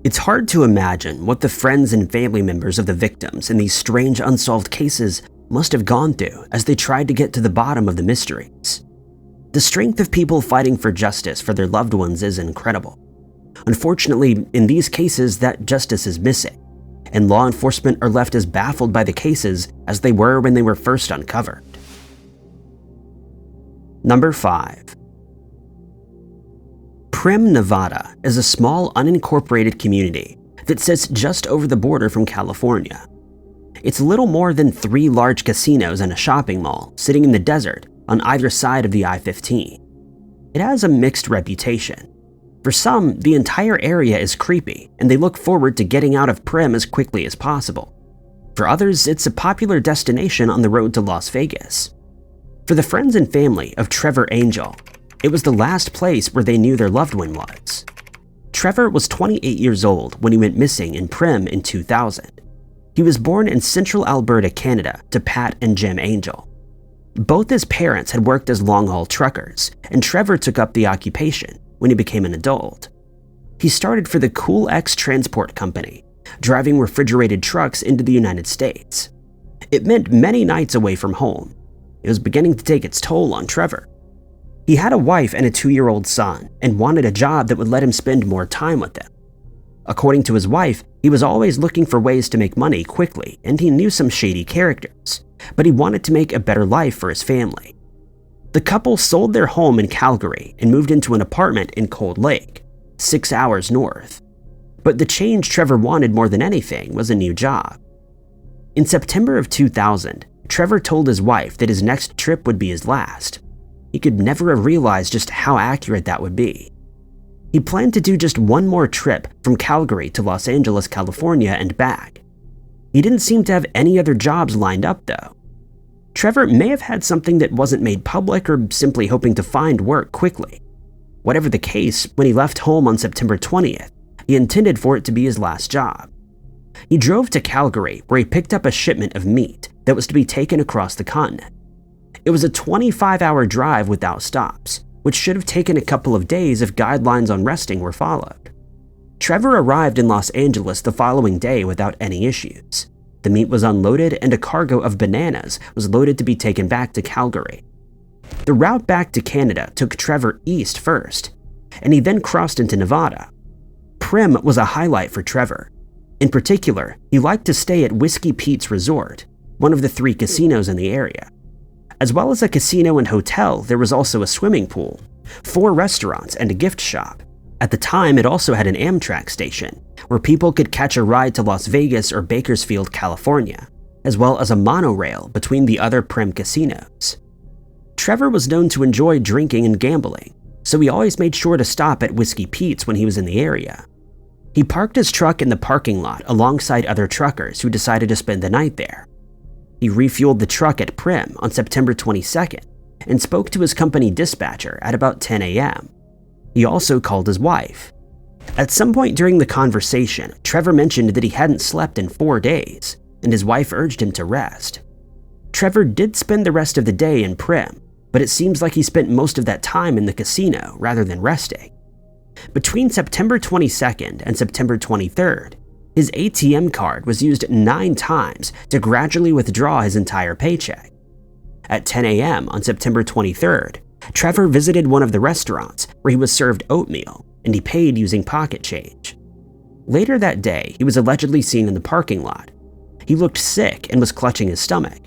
It's hard to imagine what the friends and family members of the victims in these strange unsolved cases must have gone through as they tried to get to the bottom of the mysteries. The strength of people fighting for justice for their loved ones is incredible. Unfortunately, in these cases, that justice is missing, and law enforcement are left as baffled by the cases as they were when they were first uncovered. Number 5. Prim Nevada is a small unincorporated community that sits just over the border from California. It's little more than 3 large casinos and a shopping mall sitting in the desert on either side of the I-15. It has a mixed reputation. For some, the entire area is creepy and they look forward to getting out of Prim as quickly as possible. For others, it's a popular destination on the road to Las Vegas. For the friends and family of Trevor Angel, it was the last place where they knew their loved one was. Trevor was 28 years old when he went missing in Prim in 2000. He was born in central Alberta, Canada, to Pat and Jim Angel. Both his parents had worked as long-haul truckers, and Trevor took up the occupation when he became an adult. He started for the Cool X Transport Company, driving refrigerated trucks into the United States. It meant many nights away from home. It was beginning to take its toll on Trevor. He had a wife and a 2-year-old son and wanted a job that would let him spend more time with them. According to his wife, he was always looking for ways to make money quickly, and he knew some shady characters, but he wanted to make a better life for his family. The couple sold their home in Calgary and moved into an apartment in Cold Lake, 6 hours north. But the change Trevor wanted more than anything was a new job. In September of 2000, Trevor told his wife that his next trip would be his last. He could never have realized just how accurate that would be. He planned to do just one more trip from Calgary to Los Angeles, California and back. He didn't seem to have any other jobs lined up though. Trevor may have had something that wasn't made public or simply hoping to find work quickly. Whatever the case, when he left home on September 20th, he intended for it to be his last job. He drove to Calgary where he picked up a shipment of meat that was to be taken across the continent. It was a 25-hour drive without stops, which should have taken a couple of days if guidelines on resting were followed. Trevor arrived in Los Angeles the following day without any issues. The meat was unloaded and a cargo of bananas was loaded to be taken back to Calgary. The route back to Canada took Trevor east first, and he then crossed into Nevada. Prim was a highlight for Trevor. In particular, he liked to stay at Whiskey Pete's Resort, one of the 3 casinos in the area. As well as a casino and hotel, there was also a swimming pool, 4 restaurants, and a gift shop. At the time, it also had an Amtrak station, where people could catch a ride to Las Vegas or Bakersfield, California, as well as a monorail between the other Prim casinos. Trevor was known to enjoy drinking and gambling, so he always made sure to stop at Whiskey Pete's when he was in the area. He parked his truck in the parking lot alongside other truckers who decided to spend the night there. He refueled the truck at Prim on September 22nd and spoke to his company dispatcher at about 10 a.m. He also called his wife. At some point during the conversation, Trevor mentioned that he hadn't slept in 4 days, and his wife urged him to rest. Trevor did spend the rest of the day in Prim, but it seems like he spent most of that time in the casino rather than resting. Between September 22nd and September 23rd, his ATM card was used 9 times to gradually withdraw his entire paycheck. At 10 a.m. on September 23rd, Trevor visited one of the restaurants where he was served oatmeal, and he paid using pocket change. Later that day, he was allegedly seen in the parking lot. He looked sick and was clutching his stomach.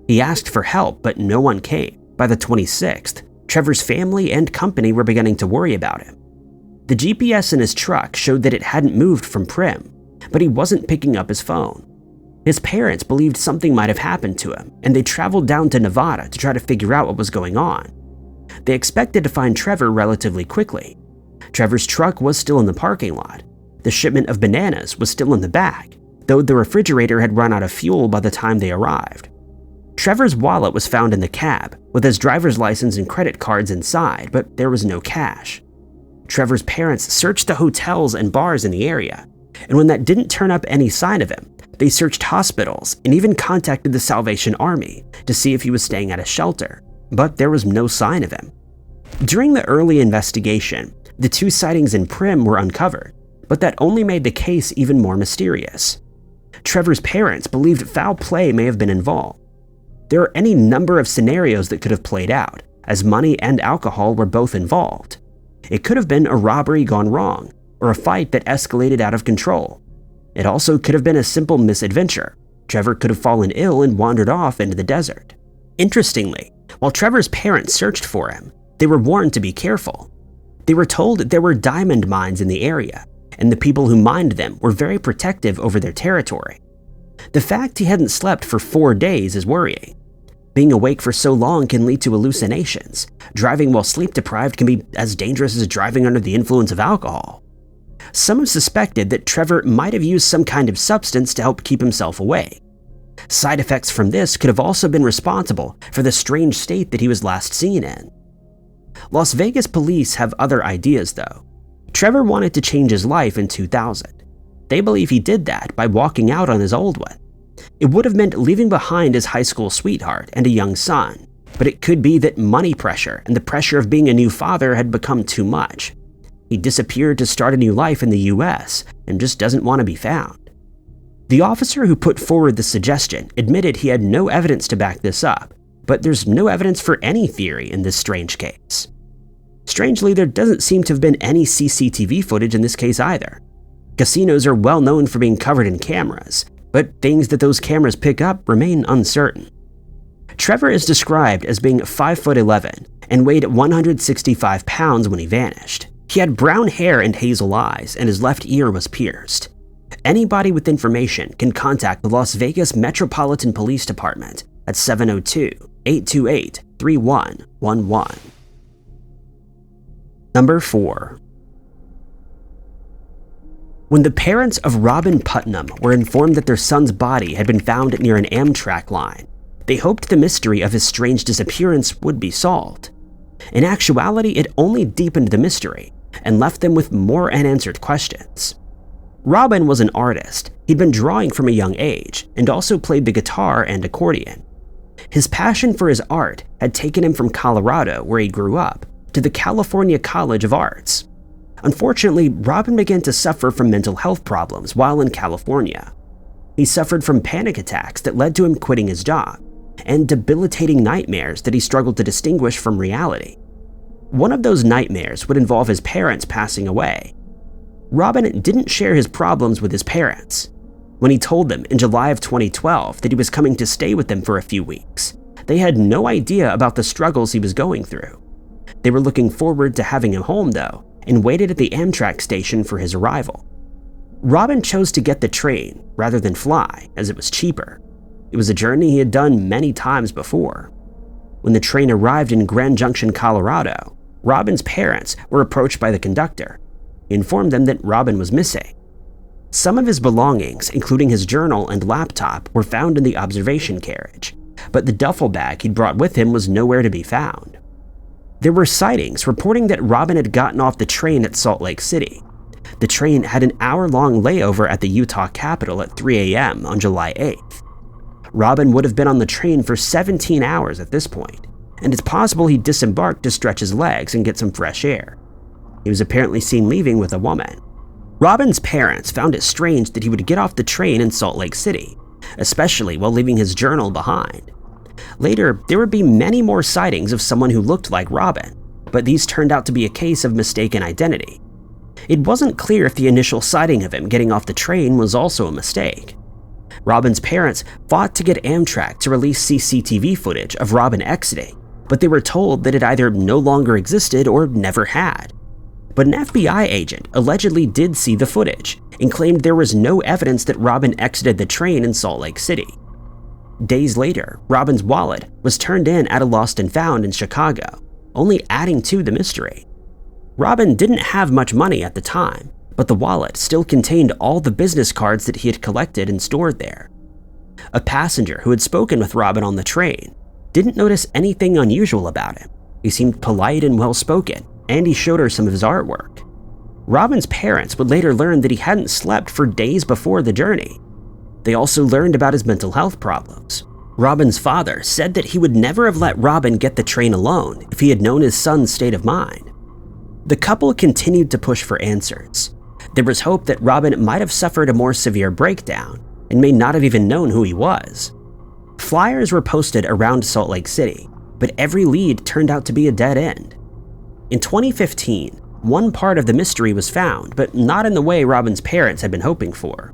He asked for help, but no one came. By the 26th, Trevor's family and company were beginning to worry about him. The GPS in his truck showed that it hadn't moved from Prim, but he wasn't picking up his phone. His parents believed something might have happened to him, and they traveled down to Nevada to try to figure out what was going on. They expected to find Trevor relatively quickly. Trevor's truck was still in the parking lot. The shipment of bananas was still in the back, though the refrigerator had run out of fuel by the time they arrived. Trevor's wallet was found in the cab, with his driver's license and credit cards inside, but there was no cash. Trevor's parents searched the hotels and bars in the area, and when that didn't turn up any sign of him, they searched hospitals and even contacted the Salvation Army to see if he was staying at a shelter, but there was no sign of him. During the early investigation, the 2 sightings in Prim were uncovered, but that only made the case even more mysterious. Trevor's parents believed foul play may have been involved. There are any number of scenarios that could have played out, as money and alcohol were both involved. It could have been a robbery gone wrong, or a fight that escalated out of control. It also could have been a simple misadventure. Trevor could have fallen ill and wandered off into the desert. Interestingly, while Trevor's parents searched for him, they were warned to be careful. They were told there were diamond mines in the area, and the people who mined them were very protective over their territory. The fact he hadn't slept for 4 days is worrying. Being awake for so long can lead to hallucinations. Driving while sleep-deprived can be as dangerous as driving under the influence of alcohol. Some have suspected that Trevor might have used some kind of substance to help keep himself awake. Side effects from this could have also been responsible for the strange state that he was last seen in. Las Vegas police have other ideas, though. Trevor wanted to change his life in 2000. They believe he did that by walking out on his old one. It would have meant leaving behind his high school sweetheart and a young son, but it could be that money pressure and the pressure of being a new father had become too much. He disappeared to start a new life in the US and just doesn't want to be found. The officer who put forward the suggestion admitted he had no evidence to back this up, but there's no evidence for any theory in this strange case. Strangely, there doesn't seem to have been any CCTV footage in this case either. Casinos are well known for being covered in cameras, but things that those cameras pick up remain uncertain. Trevor is described as being 5'11" and weighed 165 pounds when he vanished. He had brown hair and hazel eyes, and his left ear was pierced. Anybody with information can contact the Las Vegas Metropolitan Police Department at 702-828-3111. Number 4. When the parents of Robin Putnam were informed that their son's body had been found near an Amtrak line, they hoped the mystery of his strange disappearance would be solved. In actuality, it only deepened the mystery and left them with more unanswered questions. Robin was an artist. He'd been drawing from a young age and also played the guitar and accordion. His passion for his art had taken him from Colorado, where he grew up, to the California College of Arts. Unfortunately, Robin began to suffer from mental health problems while in California. He suffered from panic attacks that led to him quitting his job, and debilitating nightmares that he struggled to distinguish from reality. One of those nightmares would involve his parents passing away. Robin didn't share his problems with his parents. When he told them in July of 2012 that he was coming to stay with them for a few weeks, they had no idea about the struggles he was going through. They were looking forward to having him home, though, and waited at the Amtrak station for his arrival. Robin chose to get the train rather than fly, as it was cheaper. It was a journey he had done many times before. When the train arrived in Grand Junction, Colorado, Robin's parents were approached by the conductor. He informed them that Robin was missing. Some of his belongings, including his journal and laptop, were found in the observation carriage, but the duffel bag he'd brought with him was nowhere to be found. There were sightings reporting that Robin had gotten off the train at Salt Lake City. The train had an hour-long layover at the Utah Capitol at 3 a.m. on July 8th. Robin would have been on the train for 17 hours at this point, and it's possible he disembarked to stretch his legs and get some fresh air. He was apparently seen leaving with a woman. Robin's parents found it strange that he would get off the train in Salt Lake City, especially while leaving his journal behind. Later, there would be many more sightings of someone who looked like Robin, but these turned out to be a case of mistaken identity. It wasn't clear if the initial sighting of him getting off the train was also a mistake. Robin's parents fought to get Amtrak to release CCTV footage of Robin exiting, but they were told that it either no longer existed or never had. But an FBI agent allegedly did see the footage and claimed there was no evidence that Robin exited the train in Salt Lake City. Days later, Robin's wallet was turned in at a lost and found in Chicago, only adding to the mystery. Robin didn't have much money at the time, but the wallet still contained all the business cards that he had collected and stored there. A passenger who had spoken with Robin on the train didn't notice anything unusual about him. He seemed polite and well-spoken, and he showed her some of his artwork. Robin's parents would later learn that he hadn't slept for days before the journey. They also learned about his mental health problems. Robin's father said that he would never have let Robin get the train alone if he had known his son's state of mind. The couple continued to push for answers. There was hope that Robin might have suffered a more severe breakdown and may not have even known who he was. Flyers were posted around Salt Lake City, but every lead turned out to be a dead end. In 2015, one part of the mystery was found, but not in the way Robin's parents had been hoping for.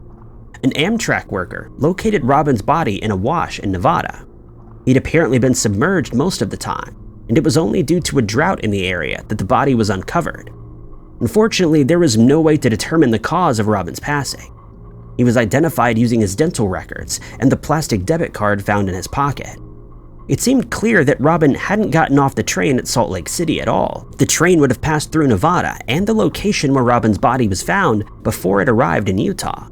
An Amtrak worker located Robin's body in a wash in Nevada. He'd apparently been submerged most of the time, and it was only due to a drought in the area that the body was uncovered. Unfortunately, there was no way to determine the cause of Robin's passing. He was identified using his dental records and the plastic debit card found in his pocket. It seemed clear that Robin hadn't gotten off the train at Salt Lake City at all. The train would have passed through Nevada and the location where Robin's body was found before it arrived in Utah.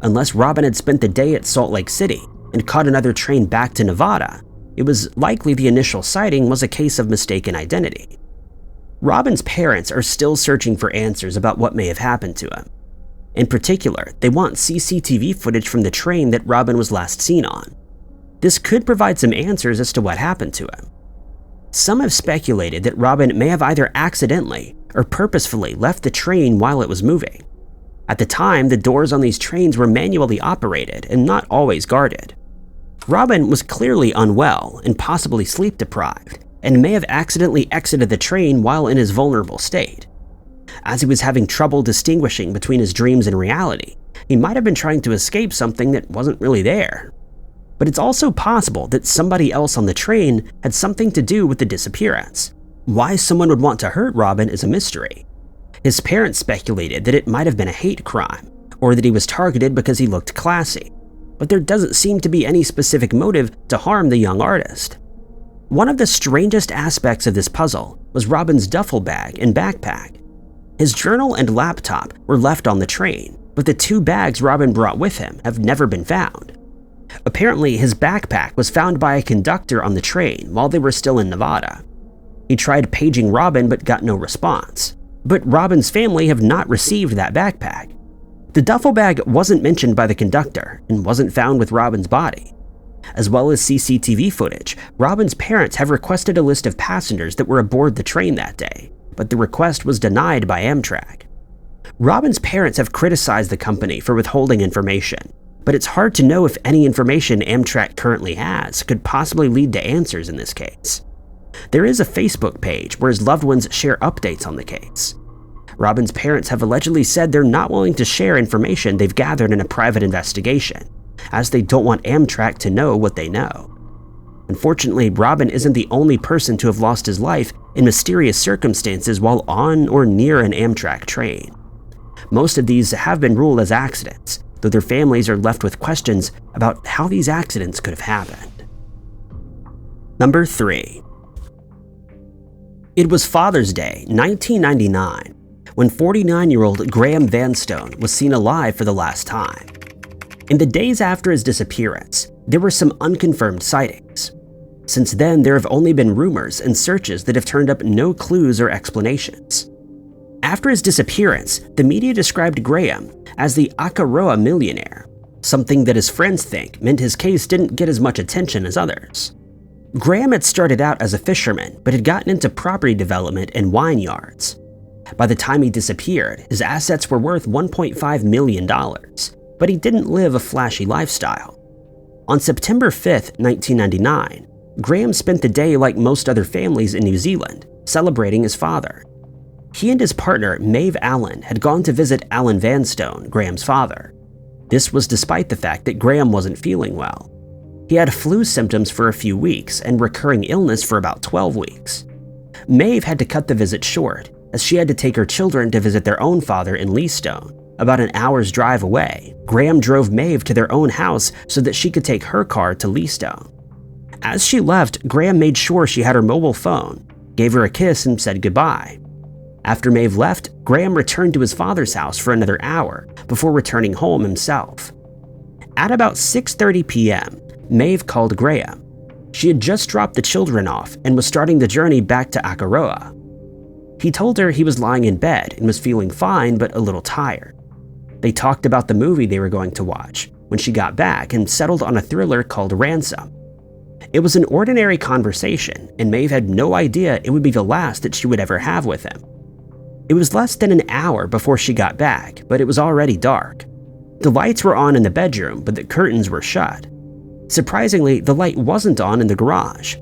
Unless Robin had spent the day at Salt Lake City and caught another train back to Nevada, it was likely the initial sighting was a case of mistaken identity. Robin's parents are still searching for answers about what may have happened to him. In particular, they want CCTV footage from the train that Robin was last seen on. This could provide some answers as to what happened to him. Some have speculated that Robin may have either accidentally or purposefully left the train while it was moving. At the time, the doors on these trains were manually operated and not always guarded. Robin was clearly unwell and possibly sleep-deprived, and may have accidentally exited the train while in his vulnerable state. As he was having trouble distinguishing between his dreams and reality, he might have been trying to escape something that wasn't really there. But it's also possible that somebody else on the train had something to do with the disappearance. Why someone would want to hurt Robin is a mystery. His parents speculated that it might have been a hate crime, or that he was targeted because he looked classy, but there doesn't seem to be any specific motive to harm the young artist. One of the strangest aspects of this puzzle was Robin's duffel bag and backpack. His journal and laptop were left on the train, but the two bags Robin brought with him have never been found. Apparently, his backpack was found by a conductor on the train while they were still in Nevada. He tried paging Robin but got no response. But Robin's family have not received that backpack. The duffel bag wasn't mentioned by the conductor and wasn't found with Robin's body. As well as CCTV footage, Robin's parents have requested a list of passengers that were aboard the train that day, but the request was denied by Amtrak. Robin's parents have criticized the company for withholding information, but it's hard to know if any information Amtrak currently has could possibly lead to answers in this case. There is a Facebook page where his loved ones share updates on the case. Robin's parents have allegedly said they're not willing to share information they've gathered in a private investigation, as they don't want Amtrak to know what they know. Unfortunately, Robin isn't the only person to have lost his life in mysterious circumstances while on or near an Amtrak train. Most of these have been ruled as accidents, though their families are left with questions about how these accidents could have happened. Number 3. It was Father's Day, 1999, when 49-year-old Graham Vanstone was seen alive for the last time. In the days after his disappearance, there were some unconfirmed sightings. Since then, there have only been rumors and searches that have turned up no clues or explanations. After his disappearance, the media described Graham as the Akaroa millionaire, something that his friends think meant his case didn't get as much attention as others. Graham had started out as a fisherman, but had gotten into property development and wine yards. By the time he disappeared, his assets were worth $1.5 million, but he didn't live a flashy lifestyle. On September 5, 1999, Graham spent the day like most other families in New Zealand, celebrating his father. He and his partner, Maeve Allen, had gone to visit Alan Vanstone, Graham's father. This was despite the fact that Graham wasn't feeling well. He had flu symptoms for a few weeks and recurring illness for about 12 weeks. Maeve had to cut the visit short, as she had to take her children to visit their own father in Leestone, about an hour's drive away. Graham drove Maeve to their own house so that she could take her car to Leestone. As she left, Graham made sure she had her mobile phone, gave her a kiss, and said goodbye. After Maeve left, Graham returned to his father's house for another hour before returning home himself. At about 6:30 p.m., Maeve called Graham. She had just dropped the children off and was starting the journey back to Akaroa. He told her he was lying in bed and was feeling fine but a little tired. They talked about the movie they were going to watch when she got back and settled on a thriller called Ransom. It was an ordinary conversation, and Maeve had no idea it would be the last that she would ever have with him. It was less than an hour before she got back, but it was already dark. The lights were on in the bedroom, but the curtains were shut. Surprisingly, the light wasn't on in the garage.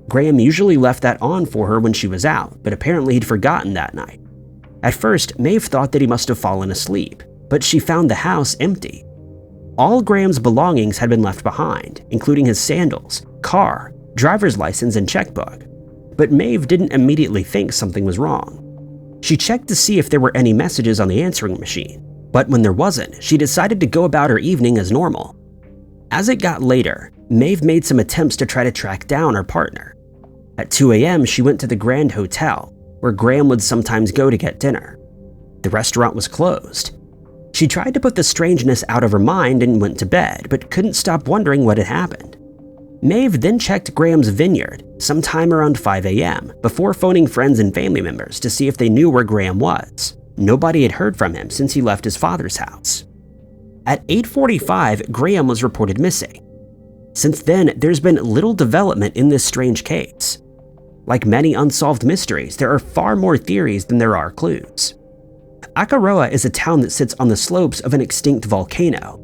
Graham usually left that on for her when she was out, but apparently he'd forgotten that night. At first, Maeve thought that he must have fallen asleep, but she found the house empty. All Graham's belongings had been left behind, including his sandals, car, driver's license, and checkbook. But Maeve didn't immediately think something was wrong. She checked to see if there were any messages on the answering machine, but when there wasn't, she decided to go about her evening as normal. As it got later, Maeve made some attempts to try to track down her partner. At 2 a.m., she went to the Grand Hotel, where Graham would sometimes go to get dinner. The restaurant was closed. She tried to put the strangeness out of her mind and went to bed, but couldn't stop wondering what had happened. Maeve then checked Graham's vineyard sometime around 5 a.m. before phoning friends and family members to see if they knew where Graham was. Nobody had heard from him since he left his father's house. At 8:45, Graham was reported missing. Since then, there's been little development in this strange case. Like many unsolved mysteries, there are far more theories than there are clues. Akaroa is a town that sits on the slopes of an extinct volcano.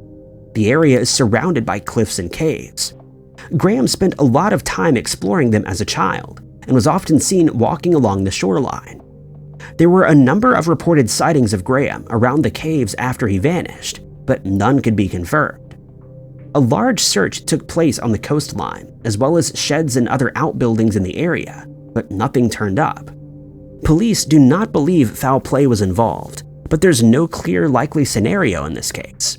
The area is surrounded by cliffs and caves. Graham spent a lot of time exploring them as a child and was often seen walking along the shoreline. There were a number of reported sightings of Graham around the caves after he vanished, but none could be confirmed. A large search took place on the coastline, as well as sheds and other outbuildings in the area, but nothing turned up. Police do not believe foul play was involved, but there's no clear likely scenario in this case.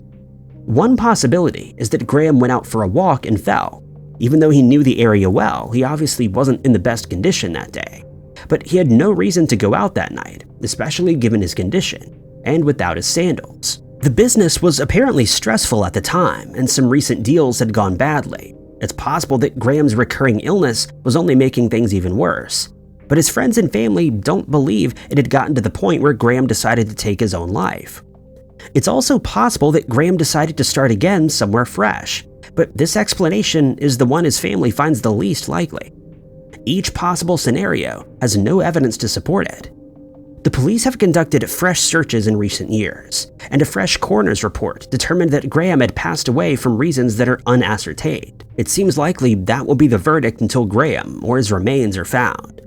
One possibility is that Graham went out for a walk and fell. Even though he knew the area well, he obviously wasn't in the best condition that day. But he had no reason to go out that night, especially given his condition, and without his sandals. The business was apparently stressful at the time, and some recent deals had gone badly. It's possible that Graham's recurring illness was only making things even worse. But his friends and family don't believe it had gotten to the point where Graham decided to take his own life. It's also possible that Graham decided to start again somewhere fresh, but this explanation is the one his family finds the least likely. Each possible scenario has no evidence to support it. The police have conducted fresh searches in recent years, and a fresh coroner's report determined that Graham had passed away from reasons that are unascertained. It seems likely that will be the verdict until Graham or his remains are found.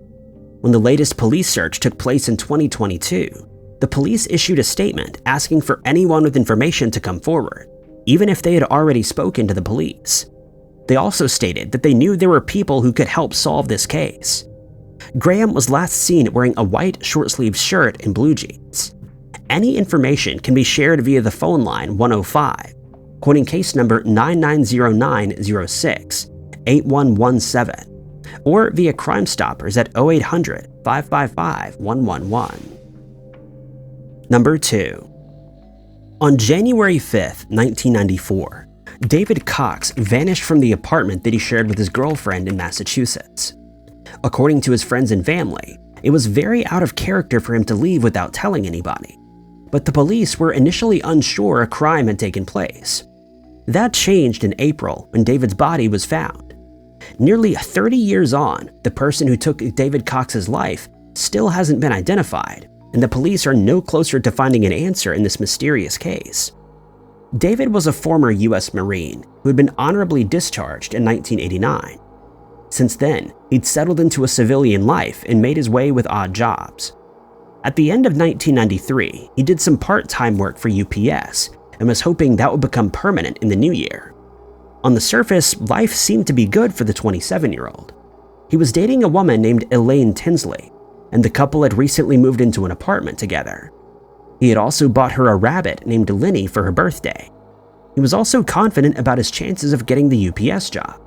When the latest police search took place in 2022, the police issued a statement asking for anyone with information to come forward, even if they had already spoken to the police. They also stated that they knew there were people who could help solve this case. Graham was last seen wearing a white short-sleeved shirt and blue jeans. Any information can be shared via the phone line 105, quoting case number 990906-8117, or via Crime Stoppers at 0800-555-111. Number 2. On January 5th, 1994, David Cox vanished from the apartment that he shared with his girlfriend in Massachusetts. According to his friends and family, it was very out of character for him to leave without telling anybody, but the police were initially unsure a crime had taken place. That changed in April when David's body was found. Nearly 30 years on, the person who took David Cox's life still hasn't been identified, and the police are no closer to finding an answer in this mysterious case. David was a former U.S. Marine who had been honorably discharged in 1989. Since then, he'd settled into a civilian life and made his way with odd jobs. At the end of 1993, he did some part-time work for UPS and was hoping that would become permanent in the new year. On the surface, life seemed to be good for the 27-year-old. He was dating a woman named Elaine Tinsley, and the couple had recently moved into an apartment together. He had also bought her a rabbit named Linny for her birthday. He was also confident about his chances of getting the UPS job.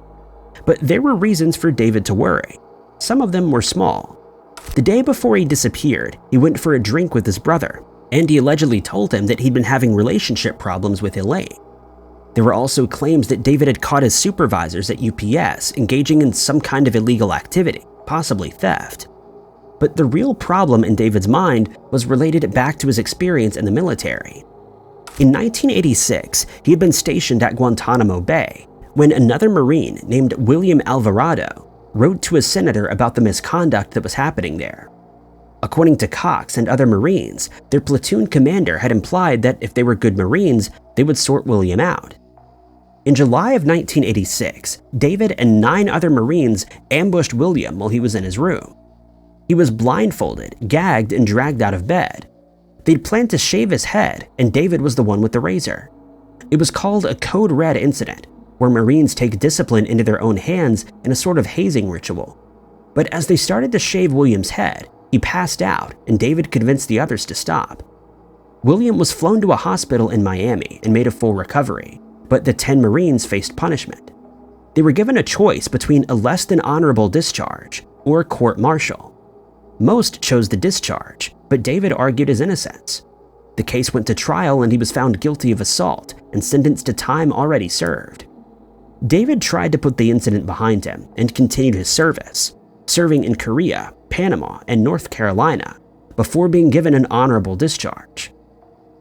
But there were reasons for David to worry. Some of them were small. The day before he disappeared, he went for a drink with his brother, and he allegedly told him that he'd been having relationship problems with Elaine. There were also claims that David had caught his supervisors at UPS engaging in some kind of illegal activity, possibly theft. But the real problem in David's mind was related back to his experience in the military. In 1986, he had been stationed at Guantanamo Bay when another Marine named William Alvarado wrote to a senator about the misconduct that was happening there. According to Cox and other Marines, their platoon commander had implied that if they were good Marines, they would sort William out. In July of 1986, David and 9 other Marines ambushed William while he was in his room. He was blindfolded, gagged, and dragged out of bed. They'd planned to shave his head, and David was the one with the razor. It was called a Code Red incident, where Marines take discipline into their own hands in a sort of hazing ritual. But as they started to shave William's head, he passed out, and David convinced the others to stop. William was flown to a hospital in Miami and made a full recovery, but the 10 Marines faced punishment. They were given a choice between a less than honorable discharge or court-martial. Most chose the discharge, but David argued his innocence. The case went to trial and he was found guilty of assault and sentenced to time already served. David tried to put the incident behind him and continued his service, serving in Korea, Panama, and North Carolina, before being given an honorable discharge.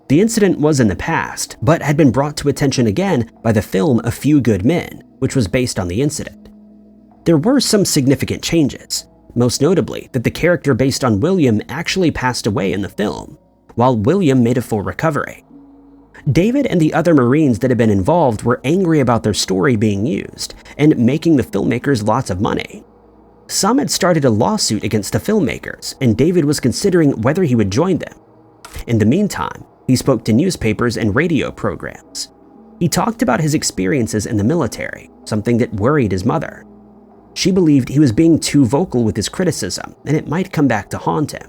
The incident was in the past, but had been brought to attention again by the film A Few Good Men, which was based on the incident. There were some significant changes, most notably that the character based on William actually passed away in the film, while William made a full recovery. David and the other Marines that had been involved were angry about their story being used and making the filmmakers lots of money. Some had started a lawsuit against the filmmakers, and David was considering whether he would join them. In the meantime, he spoke to newspapers and radio programs. He talked about his experiences in the military, something that worried his mother. She believed he was being too vocal with his criticism, and it might come back to haunt him.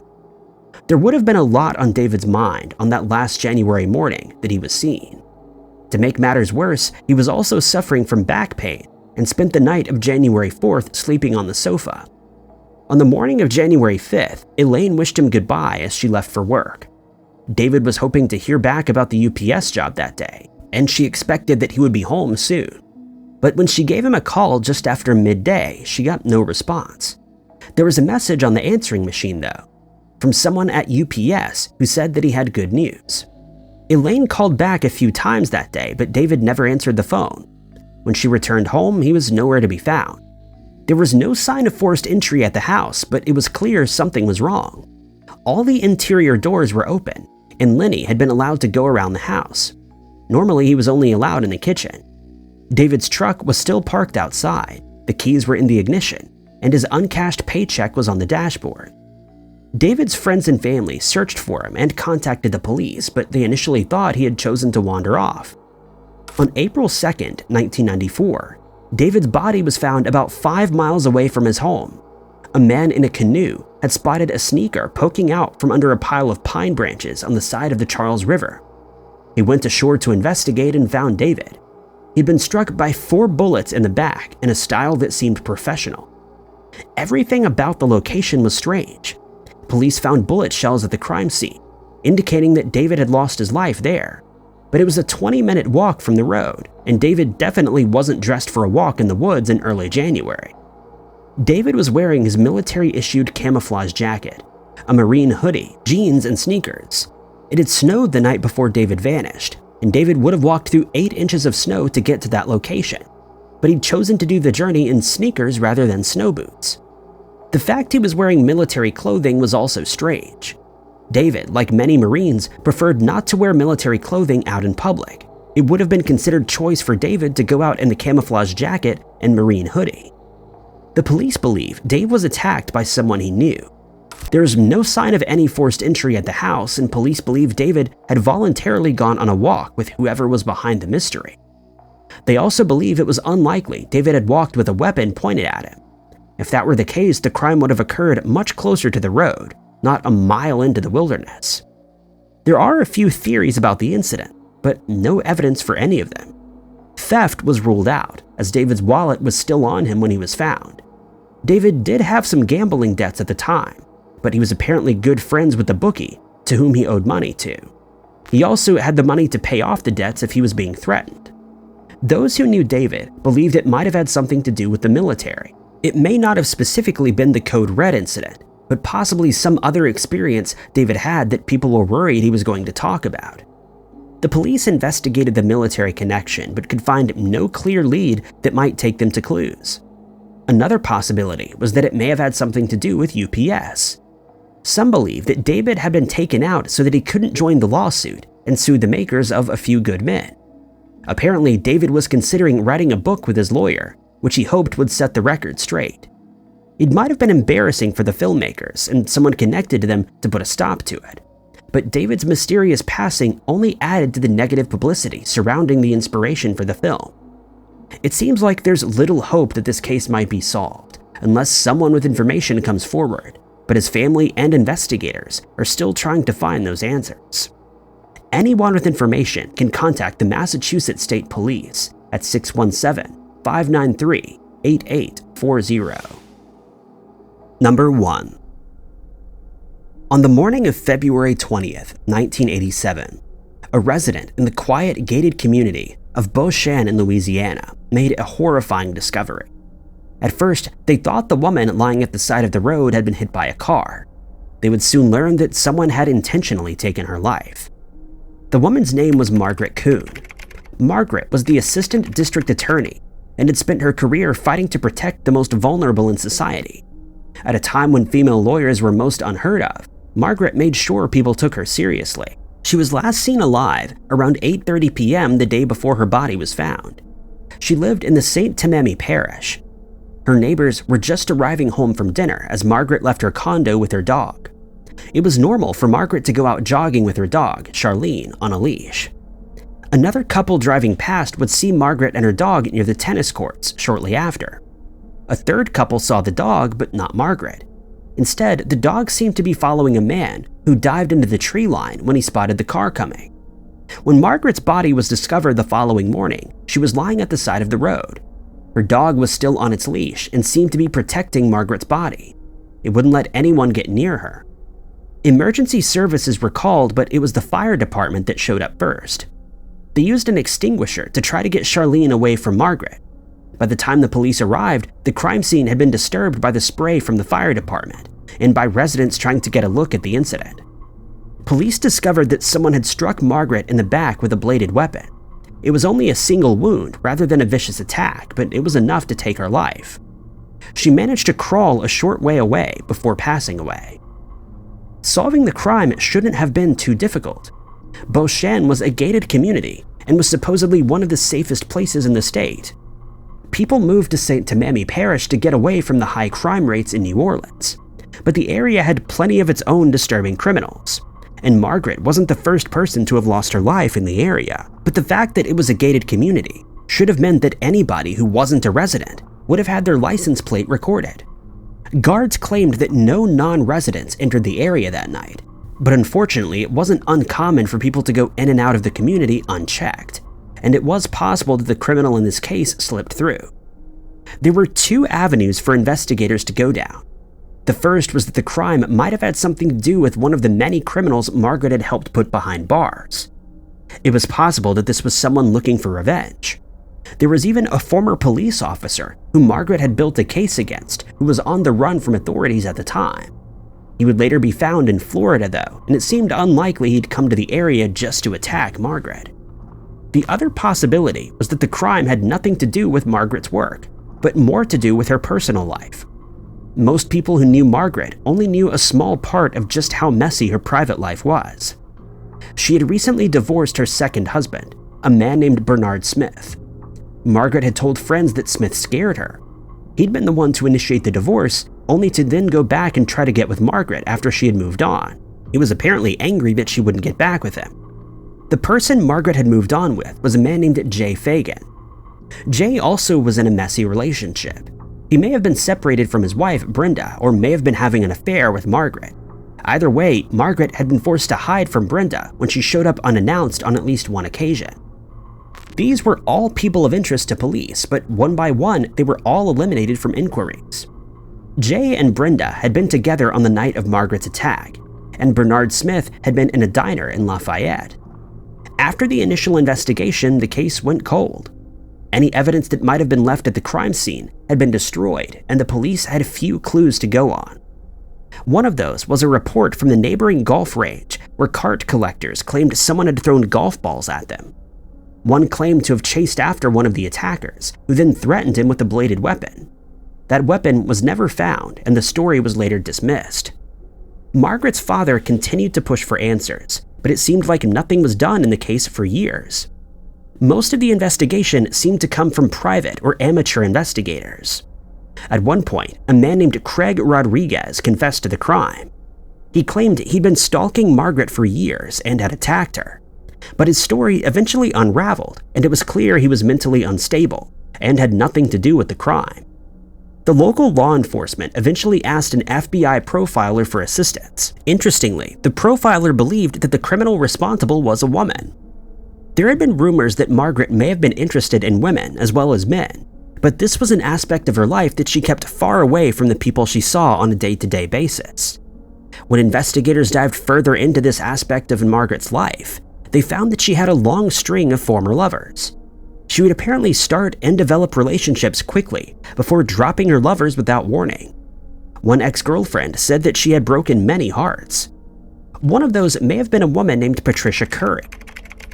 There would have been a lot on David's mind on that last January morning that he was seen. To make matters worse, he was also suffering from back pain and spent the night of January 4th sleeping on the sofa. On the morning of January 5th, Elaine wished him goodbye as she left for work. David was hoping to hear back about the UPS job that day, and she expected that he would be home soon. But when she gave him a call just after midday, she got no response. There was a message on the answering machine, though, from someone at UPS who said that he had good news. Elaine called back a few times that day, but David never answered the phone. When she returned home, he was nowhere to be found. There was no sign of forced entry at the house, but it was clear something was wrong. All the interior doors were open, and Lenny had been allowed to go around the house. Normally, he was only allowed in the kitchen. David's truck was still parked outside, the keys were in the ignition, and his uncashed paycheck was on the dashboard. David's friends and family searched for him and contacted the police, but they initially thought he had chosen to wander off. On April 2nd, 1994, David's body was found about 5 miles away from his home. A man in a canoe had spotted a sneaker poking out from under a pile of pine branches on the side of the Charles River. He went ashore to investigate and found David. He'd been struck by 4 bullets in the back in a style that seemed professional. Everything about the location was strange. Police found bullet shells at the crime scene, indicating that David had lost his life there. But it was a 20-minute walk from the road, and David definitely wasn't dressed for a walk in the woods in early January. David was wearing his military-issued camouflage jacket, a Marine hoodie, jeans, and sneakers. It had snowed the night before David vanished, and David would have walked through 8 inches of snow to get to that location. But he'd chosen to do the journey in sneakers rather than snow boots. The fact he was wearing military clothing was also strange. David, like many Marines, preferred not to wear military clothing out in public. It would have been considered choice for David to go out in the camouflage jacket and Marine hoodie. The police believe Dave was attacked by someone he knew. There is no sign of any forced entry at the house, and police believe David had voluntarily gone on a walk with whoever was behind the mystery. They also believe it was unlikely David had walked with a weapon pointed at him. If that were the case, the crime would have occurred much closer to the road, not a mile into the wilderness. There are a few theories about the incident, but no evidence for any of them. Theft was ruled out, as David's wallet was still on him when he was found. David did have some gambling debts at the time, but he was apparently good friends with the bookie, to whom he owed money to. He also had the money to pay off the debts if he was being threatened. Those who knew David believed it might have had something to do with the military. It may not have specifically been the Code Red incident, but possibly some other experience David had that people were worried he was going to talk about. The police investigated the military connection, but could find no clear lead that might take them to clues. Another possibility was that it may have had something to do with UPS. Some believe that David had been taken out so that he couldn't join the lawsuit and sued the makers of A Few Good Men. Apparently, David was considering writing a book with his lawyer, which he hoped would set the record straight. It might have been embarrassing for the filmmakers and someone connected to them to put a stop to it, but David's mysterious passing only added to the negative publicity surrounding the inspiration for the film. It seems like there's little hope that this case might be solved, unless someone with information comes forward, but his family and investigators are still trying to find those answers. Anyone with information can contact the Massachusetts State Police at 617-593-8840. Number 1. On the morning of February 20th, 1987, a resident in the quiet gated community of Beauchesne in Louisiana made a horrifying discovery. At first, they thought the woman lying at the side of the road had been hit by a car. They would soon learn that someone had intentionally taken her life. The woman's name was Margaret Coon. Margaret was the assistant district attorney and had spent her career fighting to protect the most vulnerable in society. At a time when female lawyers were most unheard of, Margaret made sure people took her seriously. She was last seen alive around 8:30 p.m. the day before her body was found. She lived in the St. Tammany parish. Her neighbors were just arriving home from dinner as Margaret left her condo with her dog. It was normal for Margaret to go out jogging with her dog, Charlene, on a leash. Another couple driving past would see Margaret and her dog near the tennis courts shortly after. A third couple saw the dog, but not Margaret. Instead, the dog seemed to be following a man who dived into the tree line when he spotted the car coming. When Margaret's body was discovered the following morning, she was lying at the side of the road. Her dog was still on its leash and seemed to be protecting Margaret's body. It wouldn't let anyone get near her. Emergency services were called, but it was the fire department that showed up first. They used an extinguisher to try to get Charlene away from Margaret. By the time the police arrived, the crime scene had been disturbed by the spray from the fire department and by residents trying to get a look at the incident. Police discovered that someone had struck Margaret in the back with a bladed weapon. It was only a single wound rather than a vicious attack, but it was enough to take her life. She managed to crawl a short way away before passing away. Solving the crime shouldn't have been too difficult. Beauchesne was a gated community and was supposedly one of the safest places in the state. People moved to St. Tammany Parish to get away from the high crime rates in New Orleans, but the area had plenty of its own disturbing criminals. And Margaret wasn't the first person to have lost her life in the area, but the fact that it was a gated community should have meant that anybody who wasn't a resident would have had their license plate recorded. Guards claimed that no non-residents entered the area that night, but unfortunately it wasn't uncommon for people to go in and out of the community unchecked, and it was possible that the criminal in this case slipped through. There were two avenues for investigators to go down. The first was that the crime might have had something to do with one of the many criminals Margaret had helped put behind bars. It was possible that this was someone looking for revenge. There was even a former police officer who Margaret had built a case against who was on the run from authorities at the time. He would later be found in Florida though, and it seemed unlikely he'd come to the area just to attack Margaret. The other possibility was that the crime had nothing to do with Margaret's work, but more to do with her personal life. Most people who knew Margaret only knew a small part of just how messy her private life was. She had recently divorced her second husband, a man named Bernard Smith. Margaret had told friends that Smith scared her. He'd been the one to initiate the divorce, only to then go back and try to get with Margaret after she had moved on. He was apparently angry that she wouldn't get back with him. The person Margaret had moved on with was a man named Jay Fagan. Jay also was in a messy relationship. He may have been separated from his wife, Brenda, or may have been having an affair with Margaret. Either way, Margaret had been forced to hide from Brenda when she showed up unannounced on at least one occasion. These were all people of interest to police, but one by one, they were all eliminated from inquiries. Jay and Brenda had been together on the night of Margaret's attack, and Bernard Smith had been in a diner in Lafayette. After the initial investigation, the case went cold. Any evidence that might have been left at the crime scene had been destroyed, and the police had few clues to go on. One of those was a report from the neighboring golf range where cart collectors claimed someone had thrown golf balls at them. One claimed to have chased after one of the attackers, who then threatened him with a bladed weapon. That weapon was never found, and the story was later dismissed. Margaret's father continued to push for answers, but it seemed like nothing was done in the case for years. Most of the investigation seemed to come from private or amateur investigators. At one point, a man named Craig Rodriguez confessed to the crime. He claimed he'd been stalking Margaret for years and had attacked her. But his story eventually unraveled, and it was clear he was mentally unstable and had nothing to do with the crime. The local law enforcement eventually asked an FBI profiler for assistance. Interestingly, the profiler believed that the criminal responsible was a woman. There had been rumors that Margaret may have been interested in women as well as men, but this was an aspect of her life that she kept far away from the people she saw on a day-to-day basis. When investigators dived further into this aspect of Margaret's life, they found that she had a long string of former lovers. She would apparently start and develop relationships quickly before dropping her lovers without warning. One ex-girlfriend said that she had broken many hearts. One of those may have been a woman named Patricia Curry.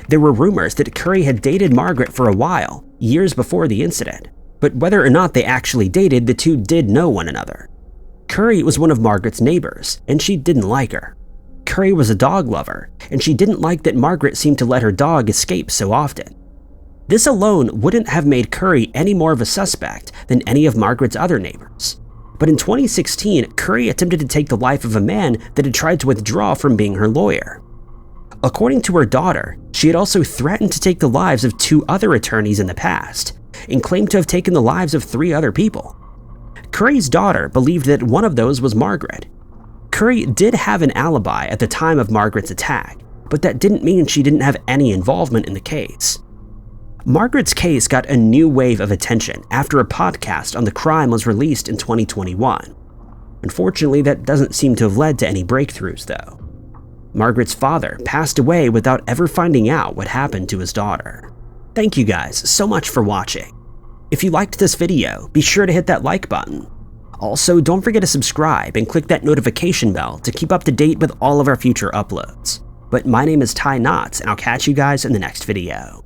There were rumors that Curry had dated Margaret for a while, years before the incident, but whether or not they actually dated, the two did know one another. Curry was one of Margaret's neighbors, and she didn't like her. Curry was a dog lover, and she didn't like that Margaret seemed to let her dog escape so often. This alone wouldn't have made Curry any more of a suspect than any of Margaret's other neighbors. But in 2016, Curry attempted to take the life of a man that had tried to withdraw from being her lawyer. According to her daughter, she had also threatened to take the lives of 2 other attorneys in the past, and claimed to have taken the lives of 3 other people. Curry's daughter believed that one of those was Margaret. Curry did have an alibi at the time of Margaret's attack, but that didn't mean she didn't have any involvement in the case. Margaret's case got a new wave of attention after a podcast on the crime was released in 2021. Unfortunately, that doesn't seem to have led to any breakthroughs, though. Margaret's father passed away without ever finding out what happened to his daughter. Thank you guys so much for watching. If you liked this video, be sure to hit that like button. Also, don't forget to subscribe and click that notification bell to keep up to date with all of our future uploads. But my name is Ty Knotts, and I'll catch you guys in the next video.